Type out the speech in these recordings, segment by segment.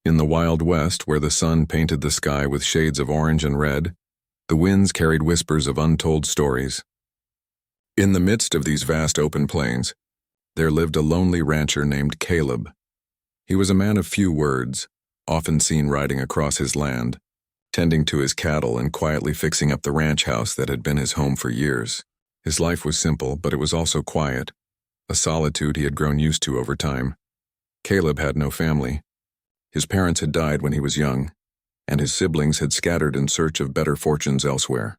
In the Wild West, where the sun painted the sky with shades of orange and red, the winds carried whispers of untold stories. In the midst of these vast open plains, there lived a lonely rancher named Caleb. He was a man of few words, often seen riding across his land, tending to his cattle and quietly fixing up the ranch house that had been his home for years. His life was simple, but it was also quiet, a solitude he had grown used to over time. Caleb had no family. His parents had died when he was young, and his siblings had scattered in search of better fortunes elsewhere.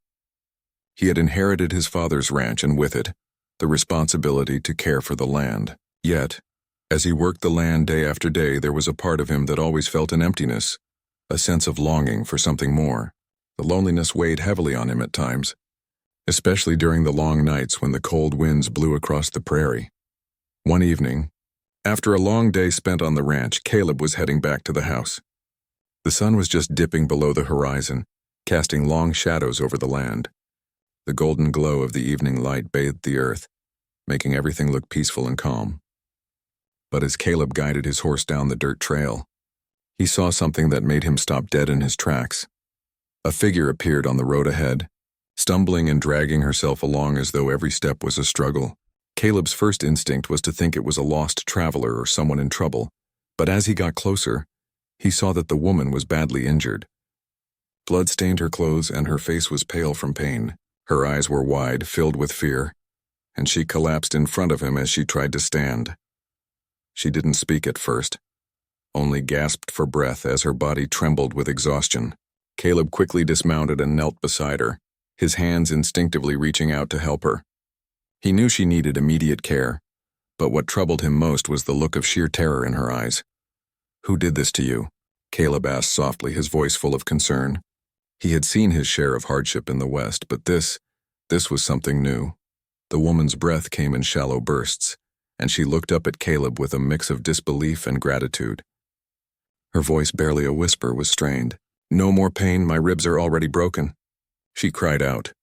He had inherited his father's ranch and with it, the responsibility to care for the land. Yet, as he worked the land day after day, there was a part of him that always felt an emptiness, a sense of longing for something more. The loneliness weighed heavily on him at times, especially during the long nights when the cold winds blew across the prairie. One evening, after a long day spent on the ranch, Caleb was heading back to the house. The sun was just dipping below the horizon, casting long shadows over the land. The golden glow of the evening light bathed the earth, making everything look peaceful and calm. But as Caleb guided his horse down the dirt trail, he saw something that made him stop dead in his tracks. A figure appeared on the road ahead, stumbling and dragging herself along as though every step was a struggle. Caleb's first instinct was to think it was a lost traveler or someone in trouble, but as he got closer, he saw that the woman was badly injured. Blood stained her clothes and her face was pale from pain. Her eyes were wide, filled with fear, and she collapsed in front of him as she tried to stand. She didn't speak at first, only gasped for breath as her body trembled with exhaustion. Caleb quickly dismounted and knelt beside her, his hands instinctively reaching out to help her. He knew she needed immediate care, but what troubled him most was the look of sheer terror in her eyes. "Who did this to you?" Caleb asked softly, his voice full of concern. He had seen his share of hardship in the West, but this was something new. The woman's breath came in shallow bursts, and she looked up at Caleb with a mix of disbelief and gratitude. Her voice, barely a whisper, was strained. "No more pain, my ribs are already broken," she cried out.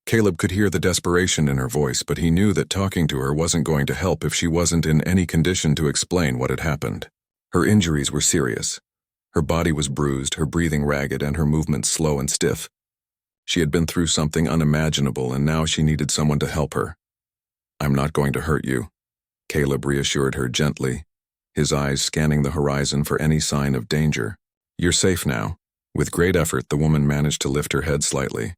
Caleb could hear the desperation in her voice, but he knew that talking to her wasn't going to help if she wasn't in any condition to explain what had happened. Her injuries were serious. Her body was bruised, her breathing ragged, and her movements slow and stiff. She had been through something unimaginable, and now she needed someone to help her. "I'm not going to hurt you," Caleb reassured her gently, his eyes scanning the horizon for any sign of danger. "You're safe now." With great effort, the woman managed to lift her head slightly.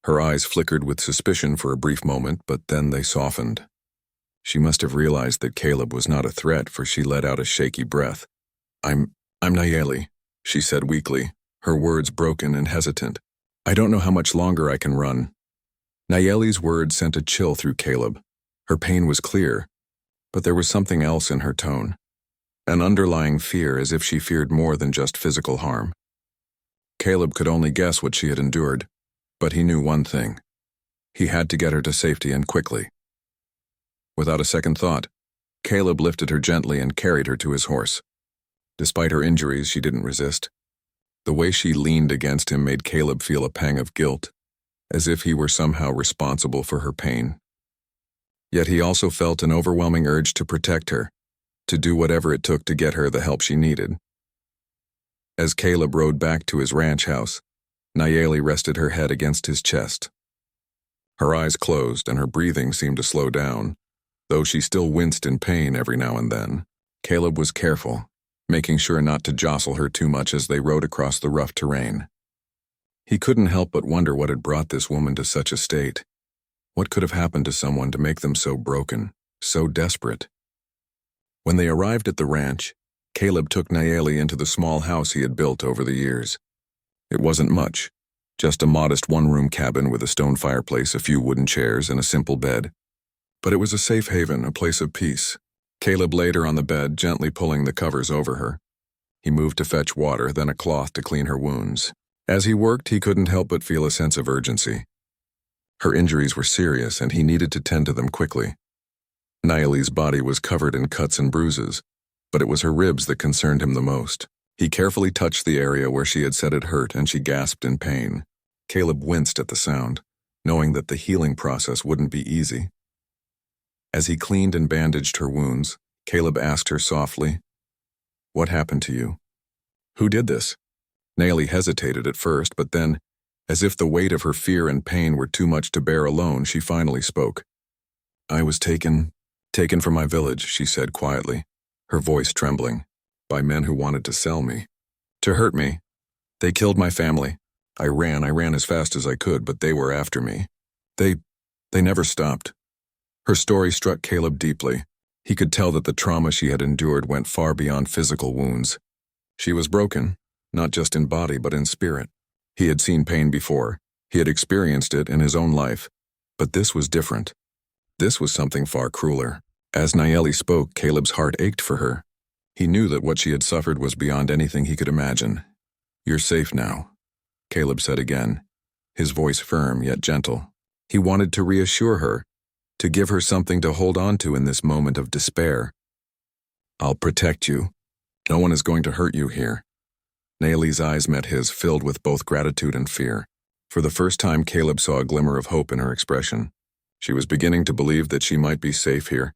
Her eyes flickered with suspicion for a brief moment, but then they softened. She must have realized that Caleb was not a threat, for she let out a shaky breath. I'm Nayeli," she said weakly, her words broken and hesitant. "I don't know how much longer I can run." Nayeli's words sent a chill through Caleb. Her pain was clear, but there was something else in her tone. An underlying fear, as if she feared more than just physical harm. Caleb could only guess what she had endured, but he knew one thing. He had to get her to safety and quickly. Without a second thought, Caleb lifted her gently and carried her to his horse. Despite her injuries, she didn't resist. The way she leaned against him made Caleb feel a pang of guilt, as if he were somehow responsible for her pain. Yet he also felt an overwhelming urge to protect her, to do whatever it took to get her the help she needed. As Caleb rode back to his ranch house, Nayeli rested her head against his chest. Her eyes closed and her breathing seemed to slow down, though she still winced in pain every now and then. Caleb was careful, making sure not to jostle her too much as they rode across the rough terrain. He couldn't help but wonder what had brought this woman to such a state. What could have happened to someone to make them so broken, so desperate? When they arrived at the ranch, Caleb took Nayeli into the small house he had built over the years. It wasn't much, just a modest one-room cabin with a stone fireplace, a few wooden chairs, and a simple bed. But it was a safe haven, a place of peace. Caleb laid her on the bed, gently pulling the covers over her. He moved to fetch water, then a cloth to clean her wounds. As he worked, he couldn't help but feel a sense of urgency. Her injuries were serious, and he needed to tend to them quickly. Nayeli's body was covered in cuts and bruises, but it was her ribs that concerned him the most. He carefully touched the area where she had said it hurt, and she gasped in pain. Caleb winced at the sound, knowing that the healing process wouldn't be easy. As he cleaned and bandaged her wounds, Caleb asked her softly, "What happened to you?" Who did this? Nayeli hesitated at first, but then, as if the weight of her fear and pain were too much to bear alone, she finally spoke. I was taken from my village, she said quietly, her voice trembling, by men who wanted to sell me. To hurt me. They killed my family. I ran as fast as I could, but they were after me. They never stopped. Her story struck Caleb deeply. He could tell that the trauma she had endured went far beyond physical wounds. She was broken, not just in body but in spirit. He had seen pain before. He had experienced it in his own life. But this was different. This was something far crueler. As Nayeli spoke, Caleb's heart ached for her. He knew that what she had suffered was beyond anything he could imagine. You're safe now, Caleb said again, his voice firm yet gentle. He wanted to reassure her, to give her something to hold on to in this moment of despair. I'll protect you. No one is going to hurt you here. Nayeli's eyes met his, filled with both gratitude and fear. For the first time, Caleb saw a glimmer of hope in her expression. She was beginning to believe that she might be safe here,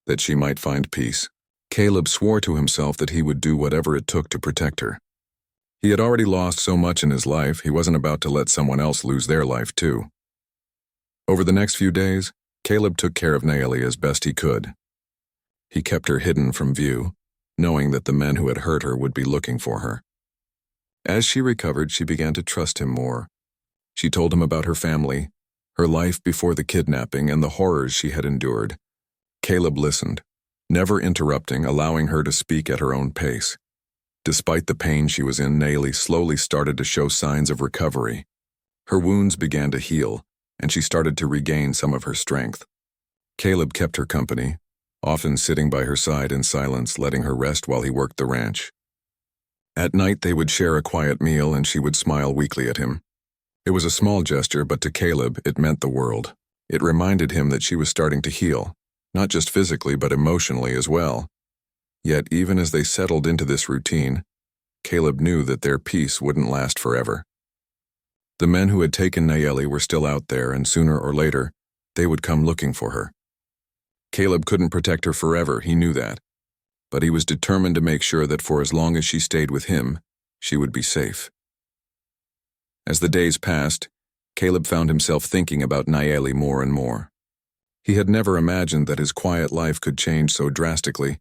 that she might find peace. Caleb swore to himself that he would do whatever it took to protect her. He had already lost so much in his life, he wasn't about to let someone else lose their life too. Over the next few days, Caleb took care of Nayeli as best he could. He kept her hidden from view, knowing that the men who had hurt her would be looking for her. As she recovered, she began to trust him more. She told him about her family, her life before the kidnapping, and the horrors she had endured. Caleb listened, never interrupting, allowing her to speak at her own pace. Despite the pain she was in, Nayeli slowly started to show signs of recovery. Her wounds began to heal, and she started to regain some of her strength. Caleb kept her company, often sitting by her side in silence, letting her rest while he worked the ranch. At night they would share a quiet meal, and she would smile weakly at him. It was a small gesture, but to Caleb it meant the world. It reminded him that she was starting to heal, not just physically but emotionally as well. Yet even as they settled into this routine, Caleb knew that their peace wouldn't last forever. The men who had taken Nayeli were still out there, and sooner or later, they would come looking for her. Caleb couldn't protect her forever, he knew that. But he was determined to make sure that for as long as she stayed with him, she would be safe. As the days passed, Caleb found himself thinking about Nayeli more and more. He had never imagined that his quiet life could change so drastically,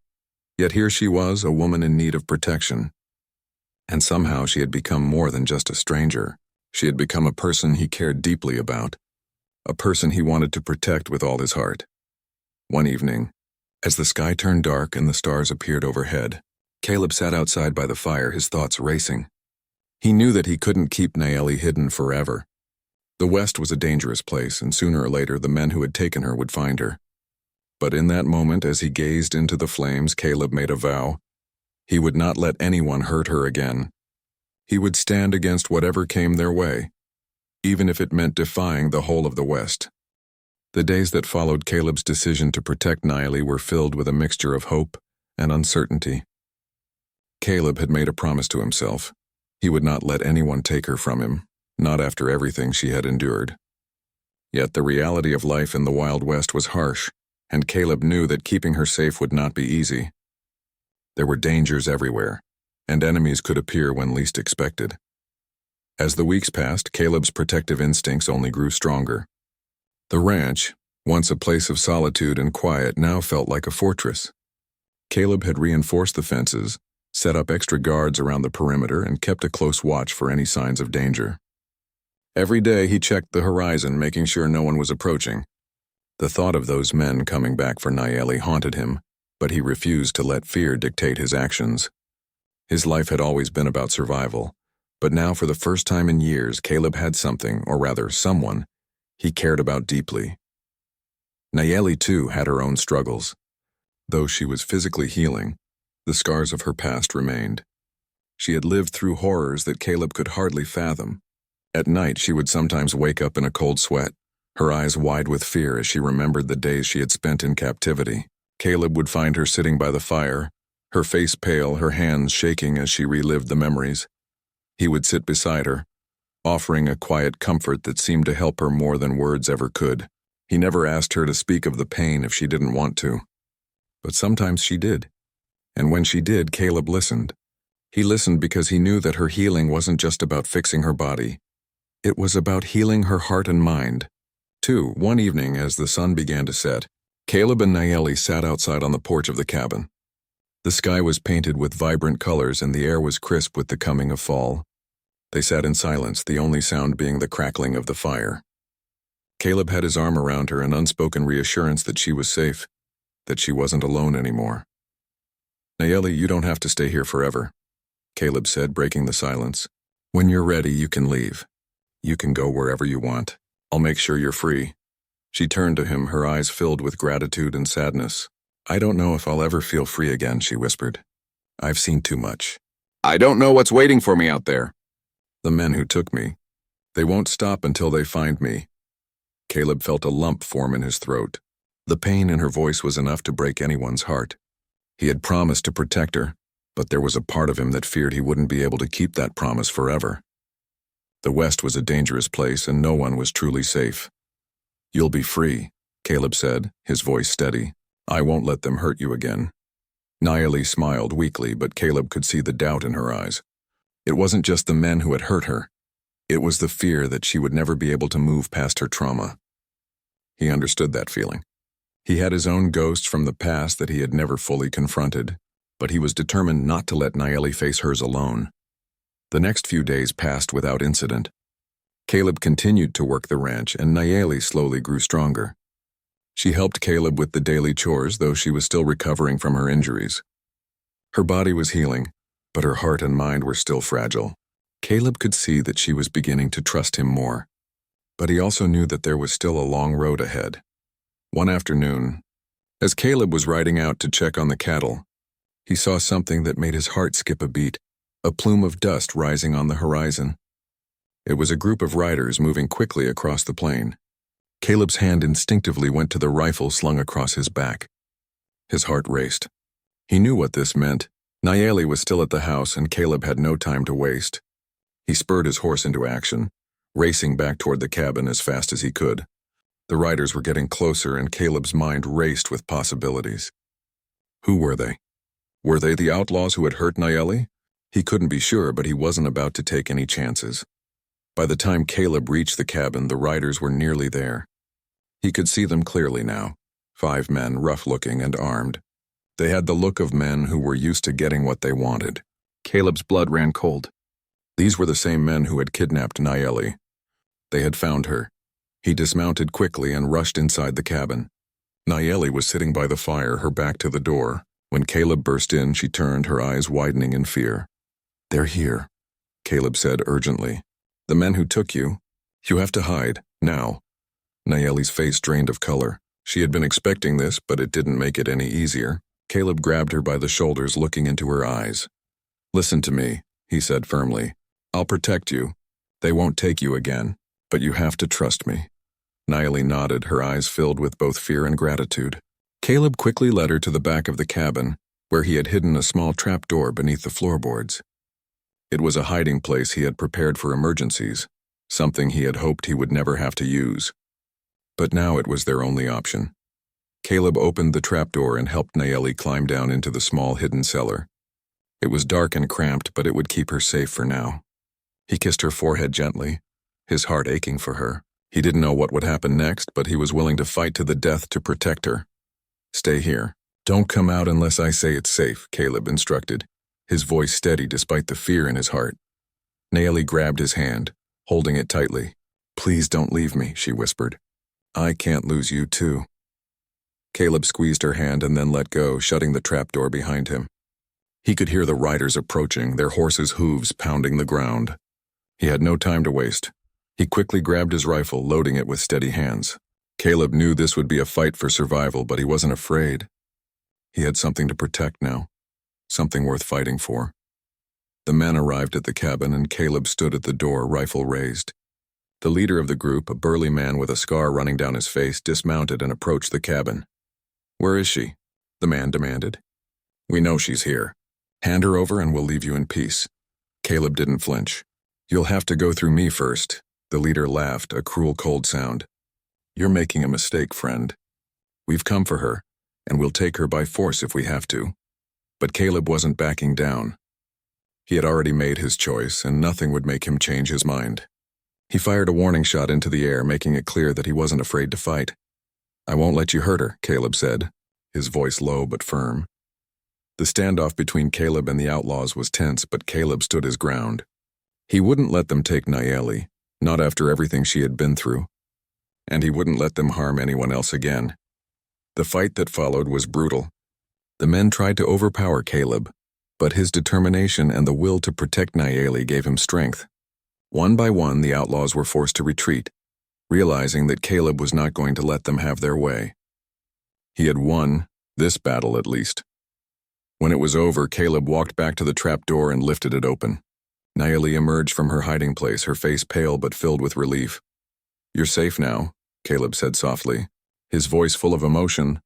yet here she was, a woman in need of protection. And somehow she had become more than just a stranger. She had become a person he cared deeply about, a person he wanted to protect with all his heart. One evening, as the sky turned dark and the stars appeared overhead, Caleb sat outside by the fire, his thoughts racing. He knew that he couldn't keep Nayeli hidden forever. The West was a dangerous place, and sooner or later the men who had taken her would find her. But in that moment, as he gazed into the flames, Caleb made a vow. He would not let anyone hurt her again. He would stand against whatever came their way, even if it meant defying the whole of the West. The days that followed Caleb's decision to protect Nayeli were filled with a mixture of hope and uncertainty. Caleb had made a promise to himself. He would not let anyone take her from him, not after everything she had endured. Yet the reality of life in the Wild West was harsh, and Caleb knew that keeping her safe would not be easy. There were dangers everywhere, and enemies could appear when least expected. As the weeks passed, Caleb's protective instincts only grew stronger. The ranch, once a place of solitude and quiet, now felt like a fortress. Caleb had reinforced the fences, set up extra guards around the perimeter, and kept a close watch for any signs of danger. Every day he checked the horizon, making sure no one was approaching. The thought of those men coming back for Nayeli haunted him, but he refused to let fear dictate his actions. His life had always been about survival, but now for the first time in years, Caleb had something, or rather someone, he cared about deeply. Nayeli, too, had her own struggles. Though she was physically healing, the scars of her past remained. She had lived through horrors that Caleb could hardly fathom. At night, she would sometimes wake up in a cold sweat, her eyes wide with fear as she remembered the days she had spent in captivity. Caleb would find her sitting by the fire, her face pale, her hands shaking as she relived the memories. He would sit beside her, offering a quiet comfort that seemed to help her more than words ever could. He never asked her to speak of the pain if she didn't want to. But sometimes she did. And when she did, Caleb listened. He listened because he knew that her healing wasn't just about fixing her body. It was about healing her heart and mind. One evening, as the sun began to set, Caleb and Nayeli sat outside on the porch of the cabin. The sky was painted with vibrant colors and the air was crisp with the coming of fall. They sat in silence, the only sound being the crackling of the fire. Caleb had his arm around her, an unspoken reassurance that she was safe, that she wasn't alone anymore. "Nayeli, you don't have to stay here forever," Caleb said, breaking the silence. "When you're ready, you can leave. You can go wherever you want. I'll make sure you're free." She turned to him, her eyes filled with gratitude and sadness. "I don't know if I'll ever feel free again," she whispered. "I've seen too much. I don't know what's waiting for me out there. The men who took me, they won't stop until they find me." Caleb felt a lump form in his throat. The pain in her voice was enough to break anyone's heart. He had promised to protect her, but there was a part of him that feared he wouldn't be able to keep that promise forever. The West was a dangerous place and no one was truly safe. "You'll be free," Caleb said, his voice steady. "I won't let them hurt you again." Nayeli smiled weakly, but Caleb could see the doubt in her eyes. It wasn't just the men who had hurt her. It was the fear that she would never be able to move past her trauma. He understood that feeling. He had his own ghosts from the past that he had never fully confronted, but he was determined not to let Nayeli face hers alone. The next few days passed without incident. Caleb continued to work the ranch, and Nayeli slowly grew stronger. She helped Caleb with the daily chores, though she was still recovering from her injuries. Her body was healing, but her heart and mind were still fragile. Caleb could see that she was beginning to trust him more, but he also knew that there was still a long road ahead. One afternoon, as Caleb was riding out to check on the cattle, he saw something that made his heart skip a beat, a plume of dust rising on the horizon. It was a group of riders moving quickly across the plain. Caleb's hand instinctively went to the rifle slung across his back. His heart raced. He knew what this meant. Nayeli was still at the house and Caleb had no time to waste. He spurred his horse into action, racing back toward the cabin as fast as he could. The riders were getting closer and Caleb's mind raced with possibilities. Who were they? Were they the outlaws who had hurt Nayeli? He couldn't be sure, but he wasn't about to take any chances. By the time Caleb reached the cabin, the riders were nearly there. He could see them clearly now, 5 men, rough-looking and armed. They had the look of men who were used to getting what they wanted. Caleb's blood ran cold. These were the same men who had kidnapped Nayeli. They had found her. He dismounted quickly and rushed inside the cabin. Nayeli was sitting by the fire, her back to the door. When Caleb burst in, she turned, her eyes widening in fear. "They're here," Caleb said urgently. "The men who took you. You have to hide, now." Nayeli's face drained of color. She had been expecting this, but it didn't make it any easier. Caleb grabbed her by the shoulders, looking into her eyes. "Listen to me," he said firmly. "I'll protect you. They won't take you again, but you have to trust me." Nayeli nodded, her eyes filled with both fear and gratitude. Caleb quickly led her to the back of the cabin, where he had hidden a small trapdoor beneath the floorboards. It was a hiding place he had prepared for emergencies, something he had hoped he would never have to use. But now it was their only option. Caleb opened the trapdoor and helped Nayeli climb down into the small hidden cellar. It was dark and cramped, but it would keep her safe for now. He kissed her forehead gently, his heart aching for her. He didn't know what would happen next, but he was willing to fight to the death to protect her. "Stay here. Don't come out unless I say it's safe," Caleb instructed, his voice steady despite the fear in his heart. Nayeli grabbed his hand, holding it tightly. "Please don't leave me," she whispered. "I can't lose you too." Caleb squeezed her hand and then let go, shutting the trapdoor behind him. He could hear the riders approaching, their horses' hooves pounding the ground. He had no time to waste. He quickly grabbed his rifle, loading it with steady hands. Caleb knew this would be a fight for survival, but he wasn't afraid. He had something to protect now, something worth fighting for. The men arrived at the cabin and Caleb stood at the door, rifle raised. The leader of the group, a burly man with a scar running down his face, dismounted and approached the cabin. "Where is she?" the man demanded. "We know she's here. Hand her over and we'll leave you in peace." Caleb didn't flinch. "You'll have to go through me first." The leader laughed, a cruel, cold sound. "You're making a mistake, friend. We've come for her, and we'll take her by force if we have to." But Caleb wasn't backing down. He had already made his choice, and nothing would make him change his mind. He fired a warning shot into the air, making it clear that he wasn't afraid to fight. "I won't let you hurt her," Caleb said, his voice low but firm. The standoff between Caleb and the outlaws was tense, but Caleb stood his ground. He wouldn't let them take Nayeli, not after everything she had been through. And he wouldn't let them harm anyone else again. The fight that followed was brutal. The men tried to overpower Caleb, but his determination and the will to protect Nayeli gave him strength. One by one, the outlaws were forced to retreat, realizing that Caleb was not going to let them have their way. He had won, this battle at least. When it was over, Caleb walked back to the trapdoor and lifted it open. Nayeli emerged from her hiding place, her face pale but filled with relief. "You're safe now," Caleb said softly, his voice full of emotion,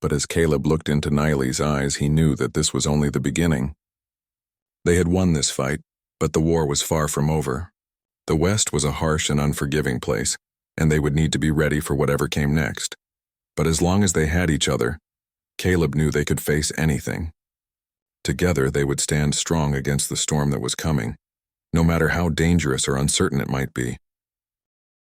but as Caleb looked into Nayeli's eyes, he knew that this was only the beginning. They had won this fight, but the war was far from over. The West was a harsh and unforgiving place, and they would need to be ready for whatever came next. But as long as they had each other, Caleb knew they could face anything. Together, they would stand strong against the storm that was coming, no matter how dangerous or uncertain it might be.